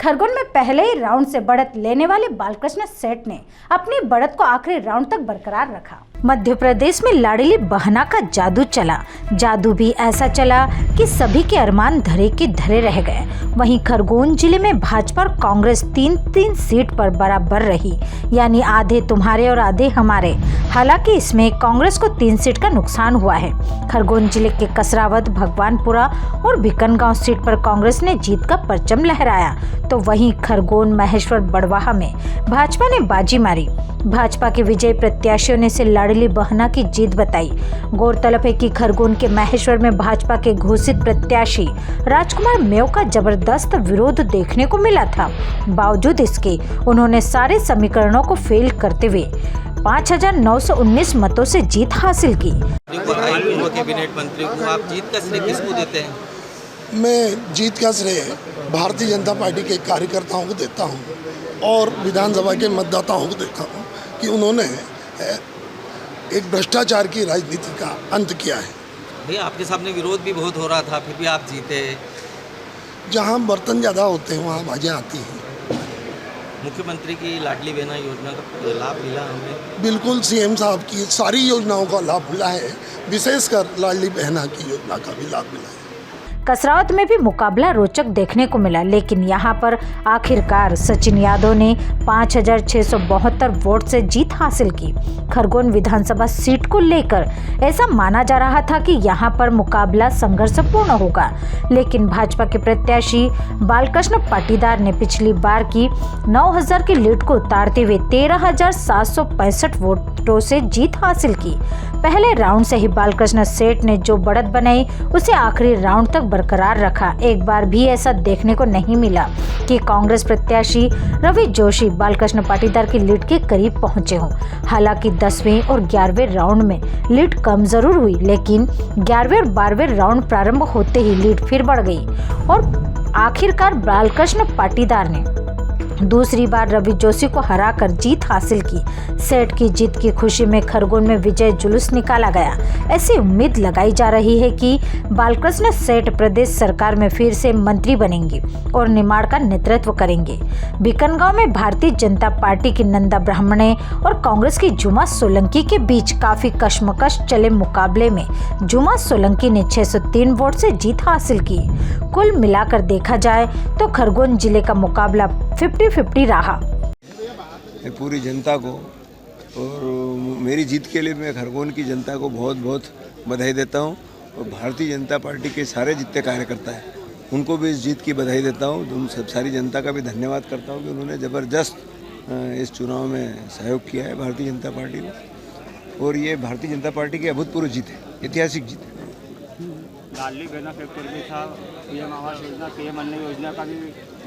खरगोन में पहले ही राउंड से बढ़त लेने वाले बालकृष्ण सेठ ने अपनी बढ़त को आखिरी राउंड तक बरकरार रखा। मध्य प्रदेश में लाडली बहना का जादू चला। जादू भी ऐसा चला कि सभी के अरमान धरे के धरे रह गए। वहीं खरगोन जिले में भाजपा और कांग्रेस तीन सीट पर बराबर रही, यानी आधे तुम्हारे और आधे हमारे। हालांकि इसमें कांग्रेस को 3 सीट का नुकसान हुआ है। खरगोन जिले के कसरावद, भगवानपुरा और भिकनगांव सीट पर कांग्रेस ने जीत का परचम लहराया, तो वहीं खरगोन, महेश्वर, बड़वाहा में भाजपा ने बाजी मारी। भाजपा के विजयी प्रत्याशियों ने इसे लाडली बहना की जीत बताई। गौरतलब है कि खरगोन के महेश्वर में भाजपा के घोषित प्रत्याशी राजकुमार मेव का जबरदस्त विरोध देखने को मिला था। बावजूद इसके उन्होंने सारे समीकरणों को फेल करते हुए 5,919 मतों से जीत हासिल की। कैबिनेट मंत्री को आप जीत का श्रेय किसको देते हैं? मैं जीत का श्रेय भारतीय जनता पार्टी के कार्यकर्ताओं को देता हूं और विधानसभा के मतदाताओं को देता हूं कि उन्होंने एक भ्रष्टाचार की राजनीति का अंत किया है। भैया, आपके सामने विरोध भी बहुत हो रहा था, फिर भी आप जीते। जहां बर्तन ज़्यादा होते हैं वहां बाजें आती हैं। मुख्यमंत्री की लाडली बहना योजना का लाभ मिला हमें? बिल्कुल, सीएम साहब की सारी योजनाओं का लाभ मिला है, विशेषकर लाडली बहना की योजना का भी लाभ मिला है। कसरावद में भी मुकाबला रोचक देखने को मिला, लेकिन यहां पर आखिरकार सचिन यादव ने 5,672 वोट से जीत हासिल की। खरगोन विधानसभा सीट को लेकर ऐसा माना जा रहा था कि यहां पर मुकाबला संघर्षपूर्ण होगा, लेकिन भाजपा के प्रत्याशी बालकृष्ण पाटीदार ने पिछली बार की 9,000 की लीड को उतारते हुए 13,765 वोटों से जीत हासिल की। पहले राउंड से ही बालकृष्ण सेठ ने जो बढ़त बनाई उसे आखिरी राउंड तक बरकरार रखा। एक बार भी ऐसा देखने को नहीं मिला कि कांग्रेस प्रत्याशी रवि जोशी बालकृष्ण पाटीदार की लीड के करीब पहुंचे हों। हालांकि 10वें और 11वें राउंड में लीड कम जरूर हुई, लेकिन 11वें और 12वें राउंड प्रारंभ होते ही लीड फिर बढ़ गई और आखिरकार बालकृष्ण पाटीदार ने दूसरी बार रवि जोशी को हराकर जीत हासिल की। सेठ की जीत की खुशी में खरगोन में विजय जुलूस निकाला गया। ऐसी उम्मीद लगाई जा रही है कि बालकृष्ण सेठ प्रदेश सरकार में फिर से मंत्री बनेंगे और निमाड़ का नेतृत्व करेंगे। भिकनगांव में भारतीय जनता पार्टी की नंदा ब्राह्मणे और कांग्रेस की जुमा सोलंकी के बीच काफी कश्मकश चले मुकाबले में जुमा सोलंकी ने 603 वोट से जीत हासिल की। कुल मिलाकर देखा जाए तो खरगोन जिले का मुकाबला 50-50 रहा। पूरी जनता को और मेरी जीत के लिए मैं खरगोन की जनता को बहुत बहुत बधाई देता हूं और भारतीय जनता पार्टी के सारे जितने कार्यकर्ता हैं उनको भी इस जीत की बधाई देता हूं। उन सब सारी जनता का भी धन्यवाद करता हूं कि उन्होंने ज़बरदस्त इस चुनाव में सहयोग किया है भारतीय जनता पार्टी को, और ये भारतीय जनता पार्टी की अभूतपूर्व जीत है, ऐतिहासिक जीत है। लाडली बहना फैक्टर भी था, पीएम आवास योजना, पीएम अन्न योजना का भी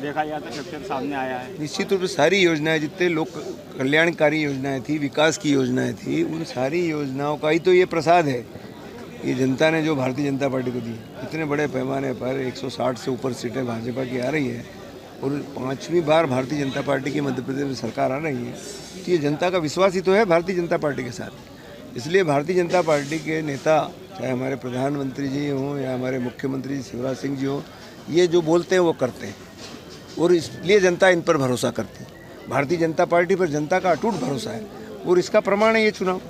देखा जाए तो फैक्टर सामने आया है। निश्चित रूप से सारी योजनाएं, जितने लोक कल्याणकारी योजनाएं थी, विकास की योजनाएं थी, उन सारी योजनाओं का ही तो ये प्रसाद है। ये जनता ने जो भारतीय जनता पार्टी को दी, इतने बड़े पैमाने पर 160 से ऊपर सीटें भाजपा की आ रही है और 5वीं बार भारतीय जनता पार्टी की मध्य प्रदेश में सरकार आ रही है, तो ये जनता का विश्वास ही तो है भारतीय जनता पार्टी के साथ। इसलिए भारतीय जनता पार्टी के नेता, चाहे हमारे प्रधानमंत्री जी हों या हमारे मुख्यमंत्री जी शिवराज सिंह जी हों, ये जो बोलते हैं वो करते हैं और इसलिए जनता इन पर भरोसा करती है। भारतीय जनता पार्टी पर जनता का अटूट भरोसा है और इसका प्रमाण है ये चुनाव।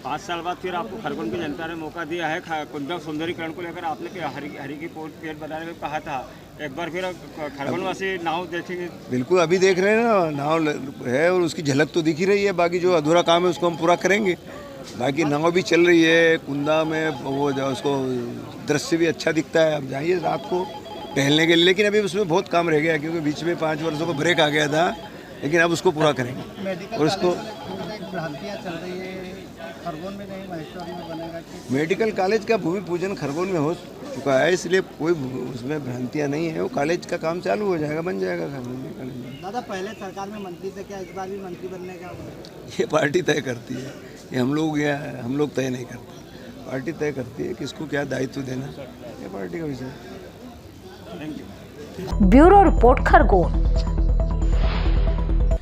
5 साल बाद फिर आपको खरगोन की जनता ने मौका दिया है। कुंदन सौंदर्यीकरण को लेकर आपने हरी की पेड़ बनाने को कहा था, एक बार फिर खरगोनवासी नाव देखेंगे? बिल्कुल, अभी देख रहे हैं ना, नाव है और उसकी झलक तो दिख ही रही है। बाकी जो अधूरा काम है उसको हम पूरा करेंगे। बाकी नाव भी चल रही है कुंदा में, वो उसको दृश्य भी अच्छा दिखता है। अब जाइए रात को टहलने के लिए, लेकिन अभी उसमें बहुत काम रह गया क्योंकि बीच में 5 वर्षों का ब्रेक आ गया था, लेकिन अब उसको पूरा करेंगे। और उसको भ्रांतियाँ चल रही है खरगोन में नहीं, महेश्वर में बनेगा कि मेडिकल कॉलेज का भूमि पूजन खरगोन में हो चुका है, इसलिए कोई उसमें भ्रांतियाँ नहीं है। वो कॉलेज का काम चालू हो जाएगा, बन जाएगा खरगोन में कॉलेज। दादा, पहले सरकार में मंत्री थे, क्या इस बार भी मंत्री बनने का? ये पार्टी तय करती है, ये हम लोग तय नहीं करते। पार्टी तय करती है किसको क्या दायित्व देना, ये पार्टी का विषय है। Bureau report, Khargone.